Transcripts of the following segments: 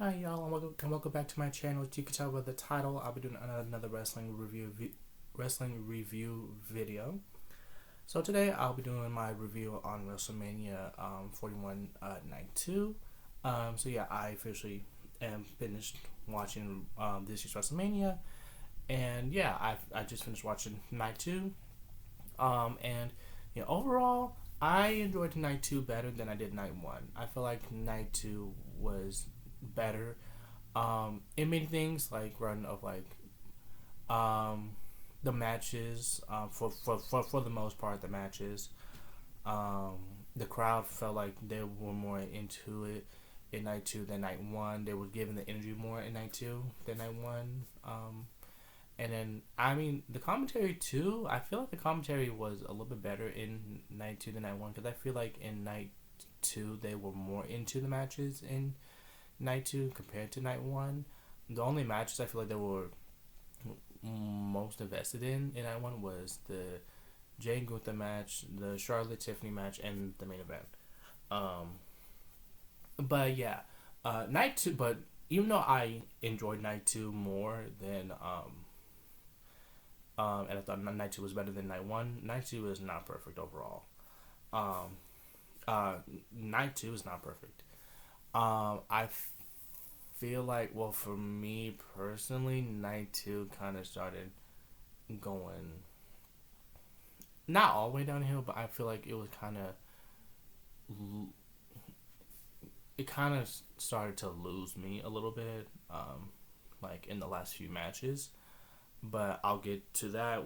Hi y'all, and welcome back to my channel. As you can tell by the title, I'll be doing another wrestling review video. So today I'll be doing my review on Wrestlemania 41 Night 2. So yeah, I officially am finished watching this year's Wrestlemania, and yeah, I just finished watching Night 2. And overall, I enjoyed Night 2 better than I did Night 1. I feel like Night 2 was better in many things, like run of um, the matches, for the most part, the matches, um, the crowd felt like they were more into it in Night 2 than Night 1. They were giving the energy more in Night 2 than Night 1. And then, I mean, the commentary too, I feel like the commentary was a little bit better in Night 2 than Night 1, because I feel like in Night 2 they were more into the matches in Night 2 compared to Night 1. The only matches I feel like they were most invested in Night 1 was the Jay and Gunther match, the Charlotte Tiffany match, and the main event. Um, but yeah, Night 2, but even though I enjoyed Night 2 more than, and I thought Night 2 was better than Night 1, Night 2 is not perfect overall. Um, Night 2 is not perfect. I feel like, well, for me personally, Night 2 kind of started going not all the way downhill, but I feel like it was kind of started to lose me a little bit, like in the last few matches. But I'll get to that.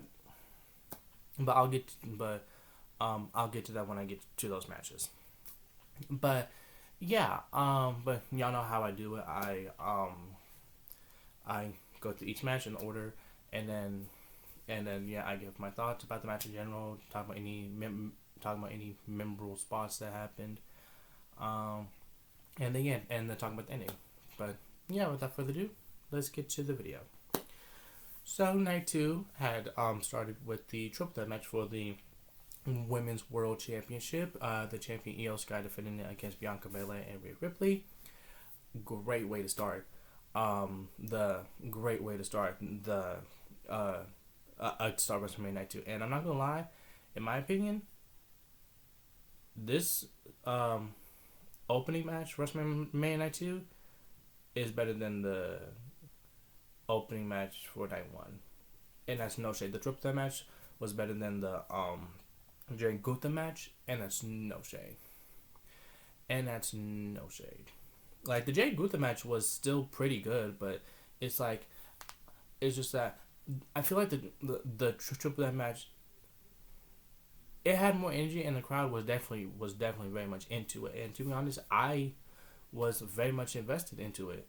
I'll get to that when I get to those matches. But yeah, but y'all know how I do it. I go through each match in order, and then yeah, I give my thoughts about the match in general. Talk about any memorable spots that happened. Um, and then yeah, and then talk about the ending. But yeah, without further ado, let's get to the video. So Night 2 had started with the triple threat match for the Women's World Championship. The champion Io Sky defending it against Bianca Belair and Rhea Ripley. Great way to start. The great way to start the Star WrestleMania Night 2. And I'm not gonna lie, in my opinion, this opening match, WrestleMania Night 2, is better than the opening match for Night 1. And that's no shade. The triple threat match was better than the Jay and Gunther match, and that's no shade. Like, the Jay and Gunther match was still pretty good, but it's just that I feel like the triple threat match, it had more energy, and the crowd was definitely very much into it. And to be honest, I was very much invested into it.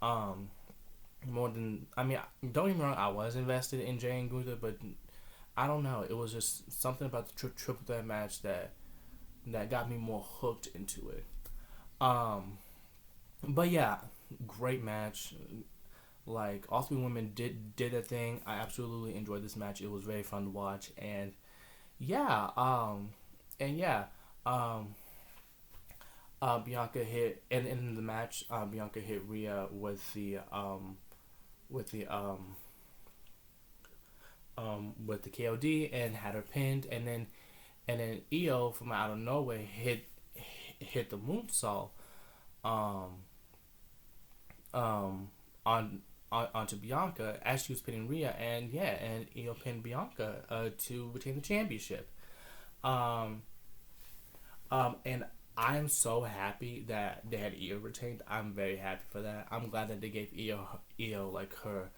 More than, I mean, don't get me wrong, I was invested in Jay and Gunther, but I don't know, it was just something about the triple threat match that got me more hooked into it. But yeah, great match. Like, all three women did a thing. I absolutely enjoyed this match. It was very fun to watch, and yeah, Bianca hit, and in the match, Bianca hit Rhea with the KOD and had her pinned, and then Io from out of nowhere hit the moonsault onto Bianca as she was pinning Rhea, and yeah, and Io pinned Bianca to retain the championship. And I'm so happy that they had Io retained. I'm very happy for that. I'm glad that they gave Io like her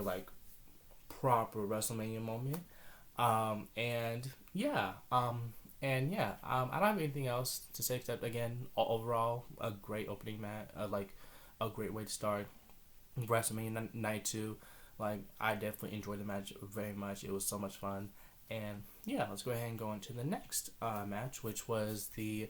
like proper WrestleMania moment. And yeah, I don't have anything else to say except, again, overall a great opening match. Like, a great way to start WrestleMania Night 2. Like, I definitely enjoyed the match very much. It was so much fun. And yeah, let's go ahead and go into the next match, which was the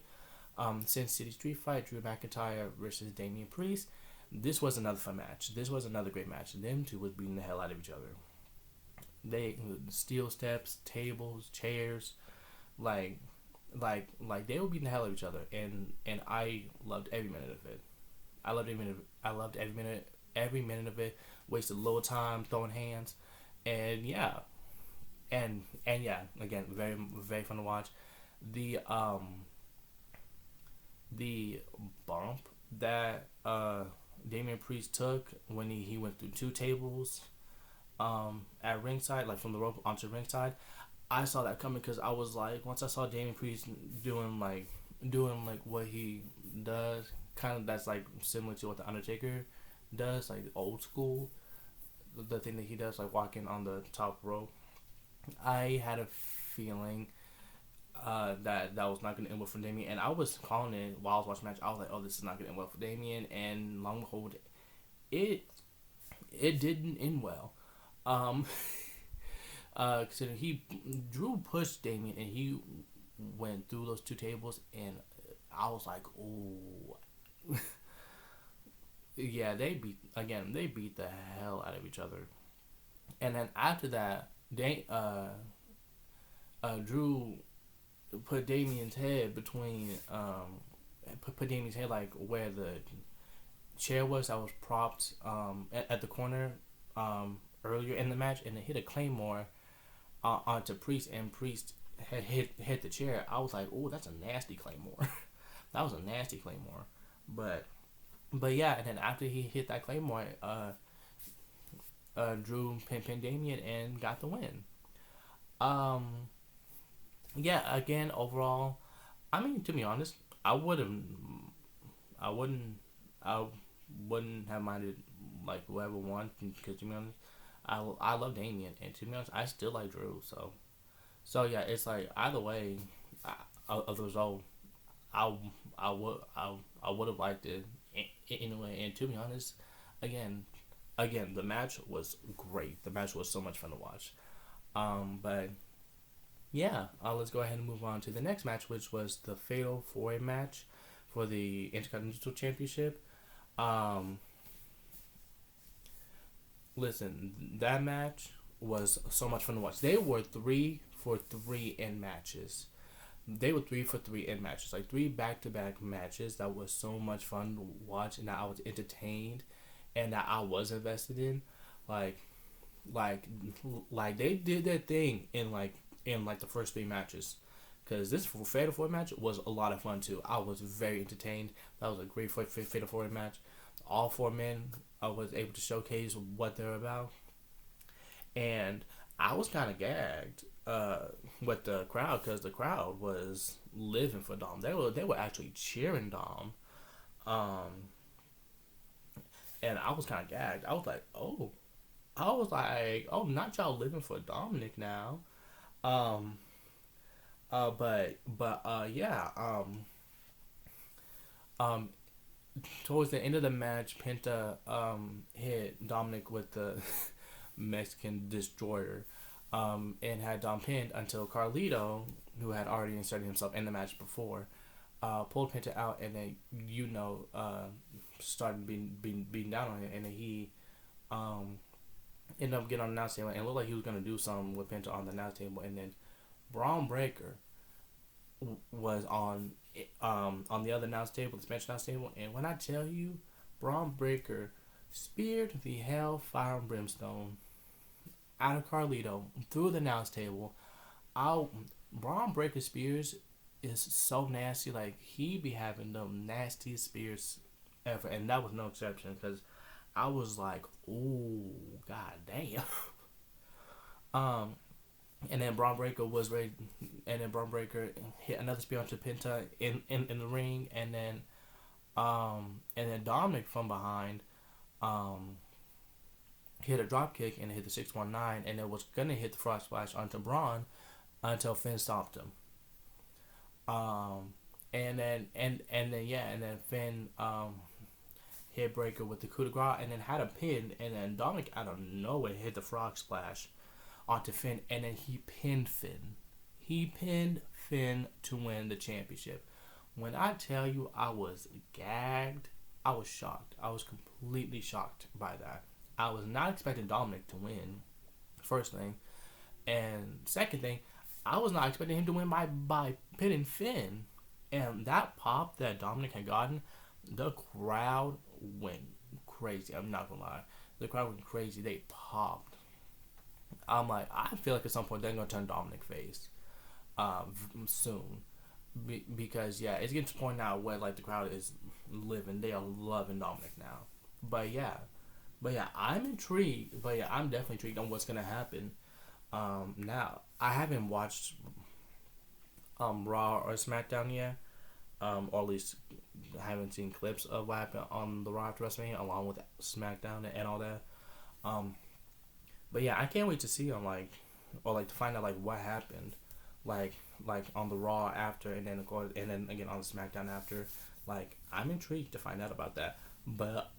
Sin City Street Fight, Drew McIntyre versus Damian Priest. This was another fun match. This was another great match. Them two was beating the hell out of each other. They steel steps, tables, chairs, like they were beating the hell out of each other, and I loved every minute of it. I loved every minute of it. Wasted little time throwing hands, and yeah, and yeah, again, very fun to watch. The the bump that Damian Priest took when he went through two tables at ringside, like from the rope onto ringside. I saw that coming because I was like, once I saw Damian Priest doing like what he does, kind of that's like similar to what the Undertaker does, like old school, the thing that he does, like walking on the top rope. I had a feeling that was not going to end well for Damien, and I was calling it while I was watching the match. I was like, "Oh, this is not going to end well for Damien," and long and behold, it it didn't end well. Um, considering Drew pushed Damien and he went through those two tables, and I was like, "Oh, yeah." They beat the hell out of each other, and then after that, Drew put Damien's head between put Damien's head like where the chair was that was propped at the corner earlier in the match, and it hit a claymore onto Priest, and Priest had hit the chair. I was like, oh, that's a nasty claymore. That was a nasty claymore, but yeah, and then after he hit that claymore, Drew pinned Damien and got the win. Um, yeah, again, overall, I mean, to be honest, I wouldn't, I wouldn't, I wouldn't have minded like whoever won because to be honest, I love Damien, and to be honest, I still like Drew. So yeah, it's like either way, of the result, I I would have liked it anyway. And to be honest, again, the match was great. The match was so much fun to watch. But yeah, let's go ahead and move on to the next match, which was the Fatal 4-Way match for the Intercontinental Championship. Um, Listen, that match was so much fun to watch. They were 3 for 3 in matches. They were 3 for 3 in matches, like 3 back-to-back matches. That was so much fun to watch, and that I was entertained, and that I was invested in. Like, like, like they did their thing in the first 3 matches. Because this Fatal 4 match was a lot of fun too. I was very entertained. That was a great Fatal 4 match. All 4 men I was able to showcase what they're about, and I was kind of gagged with the crowd because the crowd was living for Dom. They were actually cheering Dom, um, and I was kind of gagged. I was like, oh, not y'all living for Dominic now. Um, yeah. Um, Towards the end of the match, Penta hit Dominic with the Mexican Destroyer, and had Dom pinned until Carlito, who had already inserted himself in the match before, pulled Penta out, and then started being down on him, and then he ended up getting on the announce table and it looked like he was gonna do something with Penta on the announce table, and then Braun Breaker was on the other announce table, the Spanish announce table, and when I tell you, Braun Breaker speared the Hellfire and Brimstone out of Carlito through the announce table. Braun Breaker spears is so nasty. Like, he be having the nastiest spears ever, and that was no exception because I was like, "Ooh, god damn." um, and then Braun Breaker was ready, and then Braun Breaker hit another spear onto Penta in the ring, and then Dominic from behind hit a drop kick and hit the 619, and it was gonna hit the frog splash onto Braun until Finn stopped him. And then Finn hit Breaker with the coup de grace, and then had a pin, and then Dominic out of nowhere hit the frog splash onto Finn, and then he pinned Finn. He pinned Finn to win the championship. When I tell you I was gagged, I was shocked. I was completely shocked by that. I was not expecting Dominic to win, first thing. And second thing, I was not expecting him to win by pinning Finn. And that pop that Dominic had gotten, the crowd went crazy. I'm not gonna lie, the crowd went crazy. They popped. I'm like, I feel like at some point they're gonna turn Dominic face, soon, because yeah, it's getting to the point now where like the crowd is living. They are loving Dominic now. But yeah, I'm intrigued. But yeah, I'm definitely intrigued on what's gonna happen. Now I haven't watched Raw or SmackDown yet. Or at least I haven't seen clips of what happened on the Raw after WrestleMania, along with SmackDown and all that. Um, but yeah, I can't wait to see on like, or like to find out like what happened, like on the Raw after, and then of course, and then again on the SmackDown after. Like I'm intrigued to find out about that. But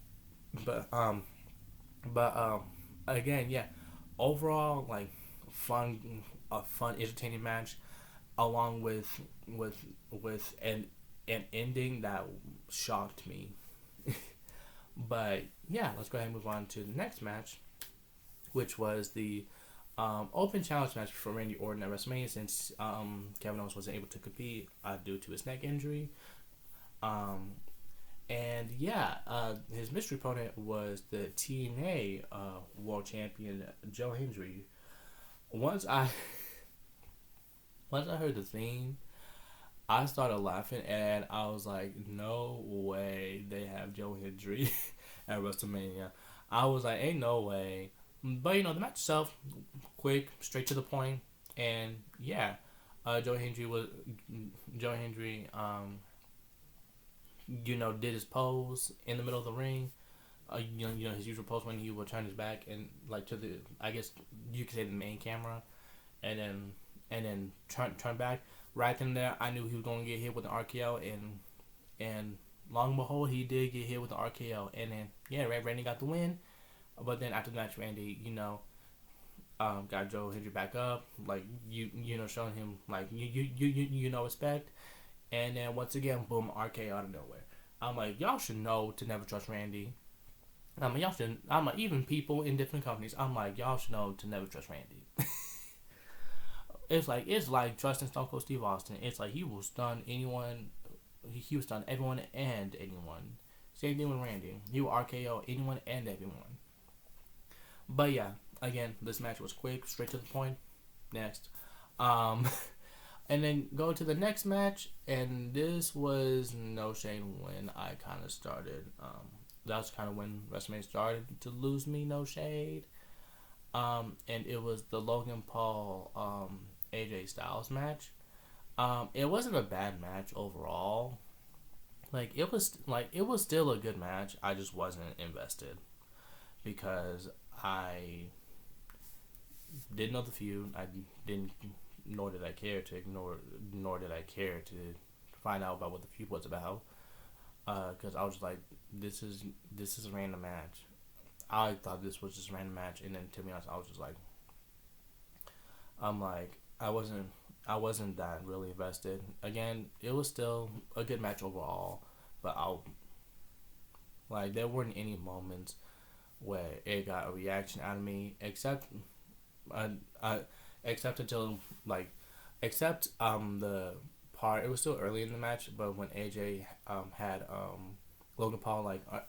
but um again, yeah, overall like fun, a fun entertaining match, along with an ending that shocked me. But yeah, let's go ahead and move on to the next match, which was the open challenge match for Randy Orton at WrestleMania, since Kevin Owens wasn't able to compete due to his neck injury. Um, and yeah, his mystery opponent was the TNA World Champion Joe Hendry. Once I once I heard the theme, I started laughing and I was like, no way they have Joe Hendry at WrestleMania. I was like, ain't no way. But the match itself, quick, straight to the point, and yeah, Joe Hendry was Joe Hendry. Did his pose in the middle of the ring. His usual pose when he would turn his back and like to the, I guess you could say, the main camera, and then turn back. Right in there, I knew he was going to get hit with an RKO, and long and behold, he did get hit with the RKO, and then yeah, Randy got the win. But then after the match, Randy, got Joe Hendry back up, like showing him like respect, and then once again, boom, RKO out of nowhere. I'm like, y'all should know to never trust Randy. Y'all should. I'm like, even people in different companies. I'm like, y'all should know to never trust Randy. It's like trusting Stone Cold Steve Austin. It's like he will stun anyone. He will stun everyone and anyone. Same thing with Randy. He will RKO anyone and everyone. But yeah, again, this match was quick, straight to the point. Next, and then go to the next match, and this was No Shade when I kind of started. That was kind of when WrestleMania started to lose me, No Shade. And it was the Logan Paul AJ Styles match. It wasn't a bad match overall. It was still a good match. I just wasn't invested because I didn't know the feud. I didn't, nor did I care to ignore, nor did I care to find out about what the feud was about. Because I was just like, this is a random match. I thought this was just a random match, and then to be honest, I was just like, I wasn't that really invested. Again, it was still a good match overall, but there weren't any moments where it got a reaction out of me, except until the part. It was still early in the match, but when AJ had Logan Paul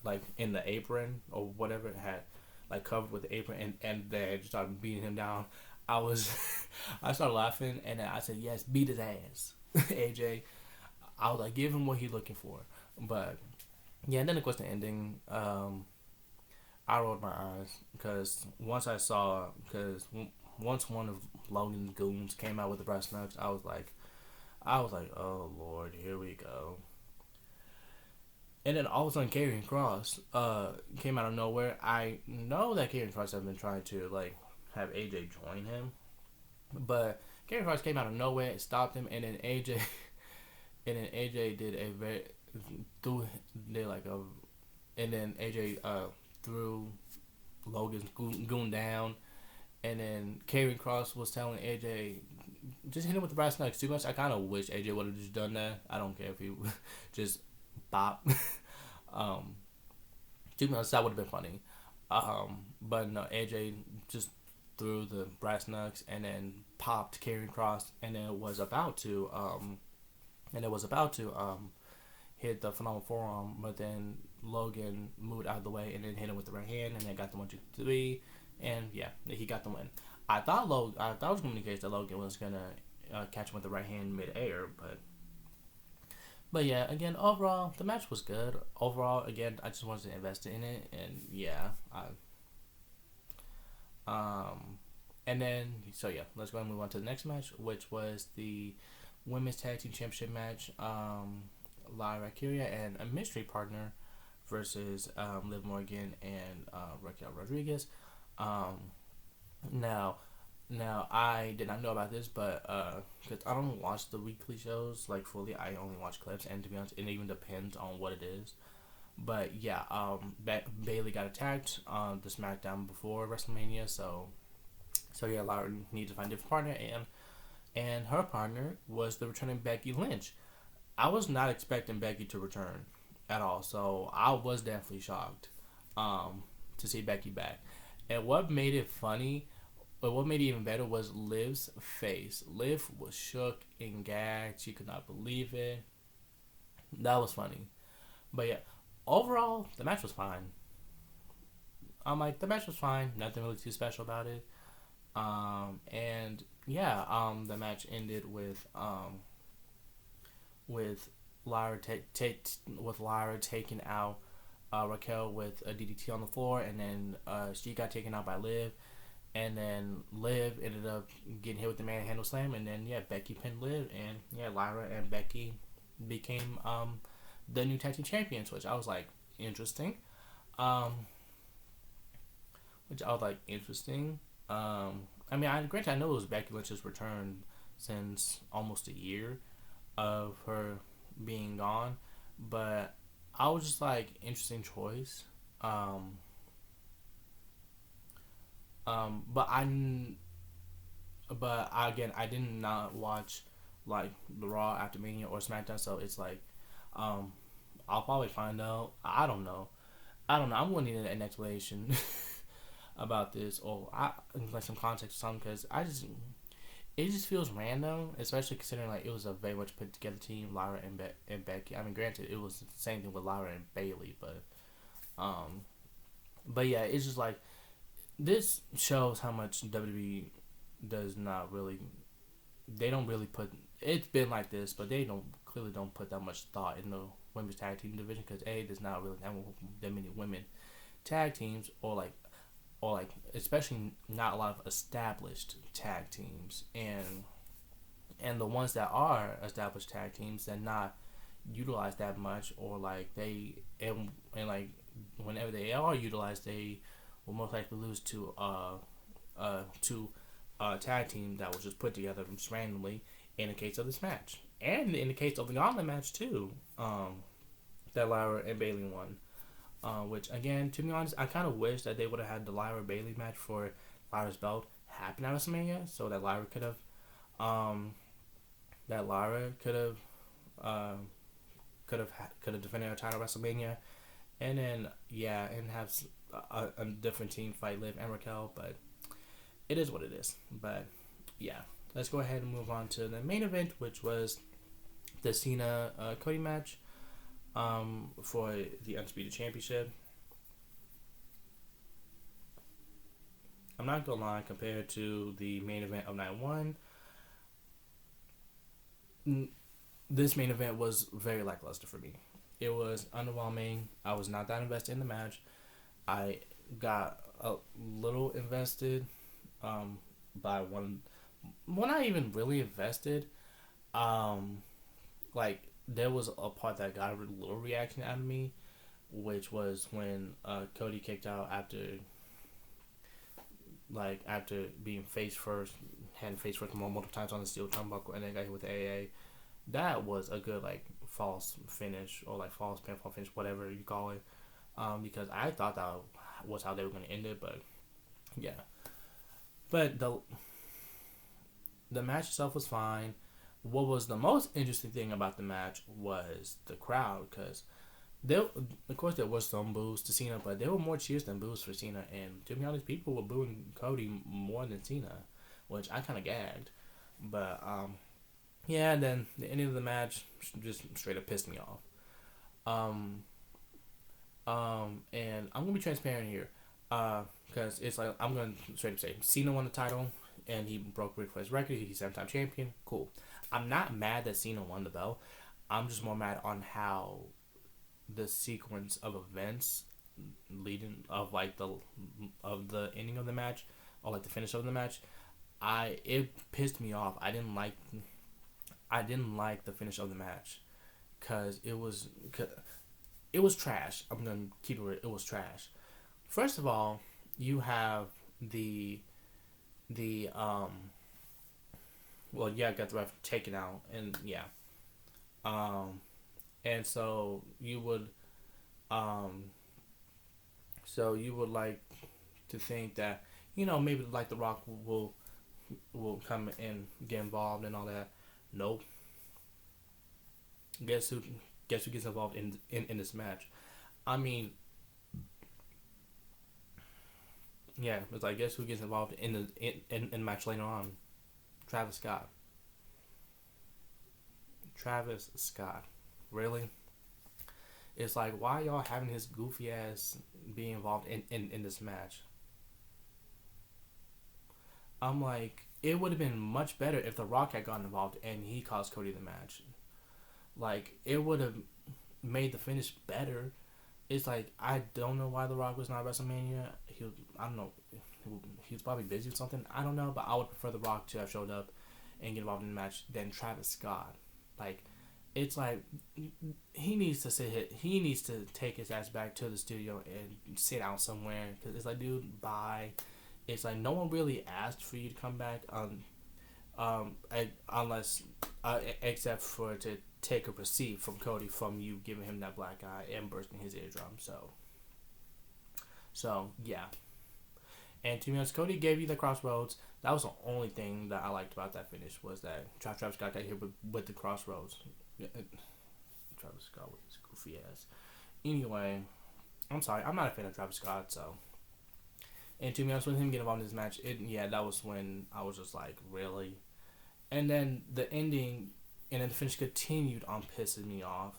like in the apron or whatever, it had like covered with the apron, and they just started beating him down. I started laughing, and then I said, yes, beat his ass, AJ. I was like, give him what he's looking for. But yeah, and then of course the ending, I rolled my eyes because once one of Logan's goons came out with the breast knucks, I was like, oh Lord, here we go. And then all of a sudden, Karrion Kross came out of nowhere. I know that Karrion Kross has been trying to have AJ join him, but Karrion Kross came out of nowhere, stopped him, and then AJ did a very and then AJ threw Logan's goon down, and then Karrion Kross was telling AJ, just hit him with the brass knucks. Too much. I kind of wish AJ would have just done that. I don't care if he just bop. To be honest, that would have been funny. But no, AJ just threw the brass knucks and then popped Karrion Kross, and then was about to hit the phenomenal forearm, but then Logan moved out of the way and then hit him with the right hand and then got the 1, 2, 3, and yeah, he got the win. I thought it was going to be the case that Logan was gonna catch him with the right hand mid-air, but yeah, again, overall the match was good. Overall, again, I just wanted to invest in it, and yeah, and then so yeah, let's go and move on to the next match, which was the women's tag team championship match. Lyra Kyria and a mystery partner versus Liv Morgan and Raquel Rodriguez. Um, now, I did not know about this, but because I don't watch the weekly shows like fully, I only watch clips, and to be honest, it even depends on what it is. But yeah, Bailey got attacked on the SmackDown before WrestleMania, so yeah, Lyra needed to find a different partner, and her partner was the returning Becky Lynch. I was not expecting Becky to return at all, so I was definitely shocked to see Becky back. And what made it funny, but what made it even better was Liv's face. Liv was shook and gagged. She could not believe it. That was funny. But yeah, overall, the match was fine. The match was fine. Nothing really too special about it. And yeah, the match ended with Lyra taking out Raquel with a DDT on the floor, and then she got taken out by Liv, and then Liv ended up getting hit with the manhandle slam, and then yeah, Becky pinned Liv, and yeah, Lyra and Becky became the new tag team champions, which I was like interesting. Um, which I was like interesting. Granted, I know it was Becky Lynch's return since almost a year of her being gone, but I was just like interesting choice. But again, I did not watch like the Raw after Mania or SmackDown, so it's like, I'll probably find out. I don't know. I'm going to need an explanation about this, or like some context or something, because it just feels random, especially considering like it was a very much put together team, Lyra and Becky. I mean, granted, it was the same thing with Lyra and Bailey, but yeah, it's just like this shows how much WWE does not really. They don't really put. It's been like this, but they clearly don't put that much thought in the women's tag team division, because there's not really that many women tag teams, or especially not a lot of established tag teams, and the ones that are established tag teams that not utilized that much, or like they and like whenever they are utilized, they will most likely lose to a tag team that was just put together just randomly, in the case of this match, and in the case of the Gauntlet match too, that Lyra and Bailey won. Which again, to be honest, I kind of wish that they would have had the Lyra Bailey match for Lyra's belt happen at WrestleMania, so that Lyra could have, defended her title at WrestleMania, and then yeah, and have a different team fight Liv and Raquel. But it is what it is. But yeah, let's go ahead and move on to the main event, which was the Cena Cody match. For the Undisputed Championship. I'm not gonna lie, compared to the main event of night one, this main event was very lackluster for me. It was underwhelming. I was not that invested in the match. I got a little invested, by one. Well, not even really invested. Like, there was a part that got a little reaction out of me, which was when Cody kicked out after being face first, had face first multiple times on the steel turnbuckle, and then got hit with the AA. That was a good false finish, or false pinfall finish, whatever you call it. Because I thought that was how they were going to end it, but yeah. But the match itself was fine. What was the most interesting thing about the match was the crowd, because of course there was some boos to Cena, but there were more cheers than boos for Cena, and to be honest, people were booing Cody more than Cena, which I kind of gagged. But yeah, and then the ending of the match just straight up pissed me off. And I'm gonna be transparent here, because it's like I'm gonna straight up say Cena won the title, and he broke Ric Flair's record. He's 7-time champion. Cool. I'm not mad that Cena won the belt. I'm just more mad on how the sequence of events leading of the ending of the match, or like the finish of the match. It pissed me off. I didn't like the finish of the match, cause it was trash. I'm gonna keep it real. It was trash. First of all, you have the well, yeah, got the ref taken out, and yeah, um, and um, so you would like to think that, maybe like the Rock will come and get involved and all that. Nope. Guess who? Guess who gets involved in this match? I mean, yeah, it's like, guess who gets involved in the match later on? Travis Scott. Travis Scott. Really? It's like, why y'all having his goofy ass be involved in this match? I'm like, it would have been much better if The Rock had gotten involved and he caused Cody the match. Like, it would have made the finish better. It's like, I don't know why The Rock was not at WrestleMania. I don't know. He was probably busy or something. I don't know, but I would prefer The Rock to have showed up and get involved in the match than Travis Scott. Like, it's like, he needs to take his ass back to the studio and sit down somewhere. Because it's like, dude, bye. It's like, no one really asked for you to come back, unless except for to take a receipt from Cody from you giving him that black eye and bursting his eardrum. So yeah. And to be honest, Cody gave you the crossroads. That was the only thing that I liked about that finish, was that Travis Scott got hit with the crossroads. Travis Scott with his goofy ass. Anyway, I'm sorry, I'm not a fan of Travis Scott, so. And to be honest, with him getting involved in this match, that was when I was just like, really? And then the ending, and then the finish continued on pissing me off,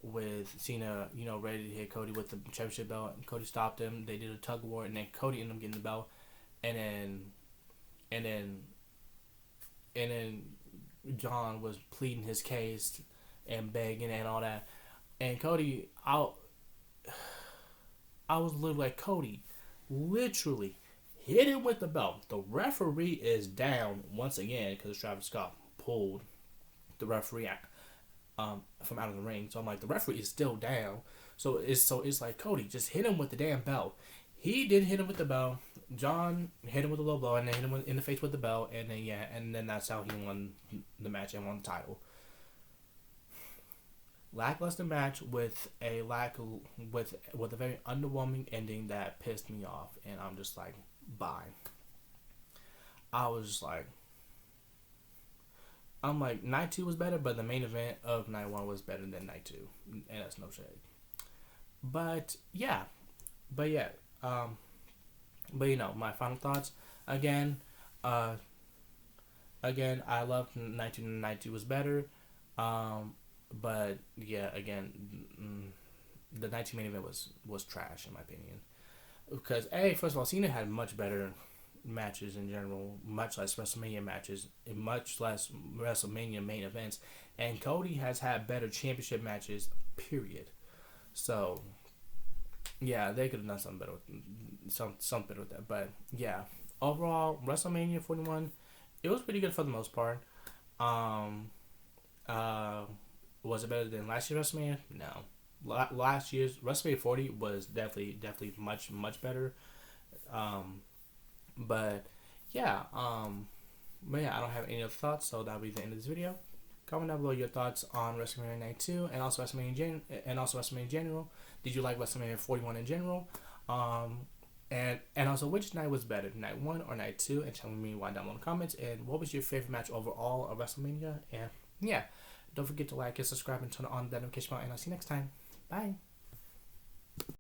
with Cena, ready to hit Cody with the championship belt. And Cody stopped him. They did a tug of war, and then Cody ended up getting the belt. And then John was pleading his case and begging and all that. And Cody, I was literally like, Cody, literally hit him with the belt. The referee is down once again because Travis Scott pulled the referee from out of the ring. So I'm like, the referee is still down. So it's like, Cody, just hit him with the damn belt. He did hit him with the belt. John hit him with a low blow and then hit him in the face with the belt, and then that's how he won the match and won the title. Lackluster match with a very underwhelming ending that pissed me off, and I'm just like, bye. I was just like, I'm like, night 2 was better, but the main event of night 1 was better than night 2, and that's no shade. But yeah, my final thoughts again. I loved night 2. Night 2 was better. But yeah, again, the night 2 main event was trash in my opinion. Because first of all, Cena had much better matches in general, much less WrestleMania matches, and much less WrestleMania main events, and Cody has had better championship matches, period. So yeah, they could have done something better with that. But yeah, overall, WrestleMania 41, it was pretty good for the most part. Was it better than last year's WrestleMania? No. Last year's WrestleMania 40 was definitely much better. But yeah, I don't have any other thoughts, so that'll be the end of this video. Comment down below your thoughts on WrestleMania Night 2 and also WrestleMania in general. Did you like WrestleMania 41 in general? And also, which night was better, night 1 or night 2? And tell me why down below in the comments. And what was your favorite match overall of WrestleMania? And yeah, don't forget to like and subscribe and turn on the notification bell. And I'll see you next time. Bye.